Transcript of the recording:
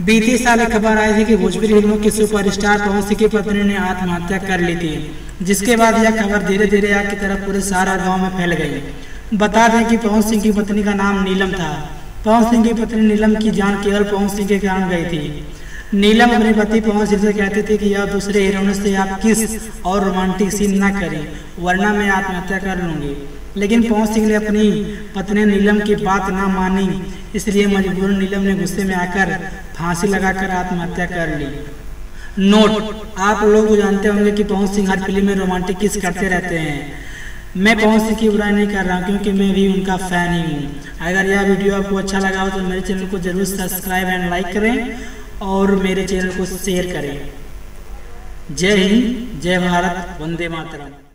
बीते साल एक खबर आई थी कि भोजपुरी फिल्मों के सुपरस्टार पवन सिंह की पत्नी ने आत्महत्या कर ली थी, जिसके बाद यह खबर धीरे धीरे आग की तरफ पूरे सारा गांव में फैल गई। बता दें कि पवन सिंह की पत्नी का नाम नीलम था। पवन सिंह की पत्नी नीलम की जान केवल पवन सिंह के कारण गई थी। नीलम अपने पति पवन सिंह से कहती थी कि यह दूसरे हीरोइनों से आप किस और रोमांटिक सीन न करें, वरना मैं आत्महत्या कर लूंगी। लेकिन पवन सिंह ने अपनी पत्नी नीलम की बात ना मानी, इसलिए मजबूरन नीलम ने गुस्से में आकर फांसी लगाकर आत्महत्या कर ली। नोट: आप लोग जानते होंगे कि पवन सिंह हर फिल्म में रोमांटिक किस करते रहते हैं। मैं पवन सिंह की बुराई नहीं कर रहा हूँ, क्योंकि मैं भी उनका फैन ही हूँ। अगर यह वीडियो आपको अच्छा लगा हो तो मेरे चैनल को जरूर सब्सक्राइब एंड लाइक करें और मेरे चैनल को शेयर करें। जय हिंद, जय भारत, वंदे मातरम।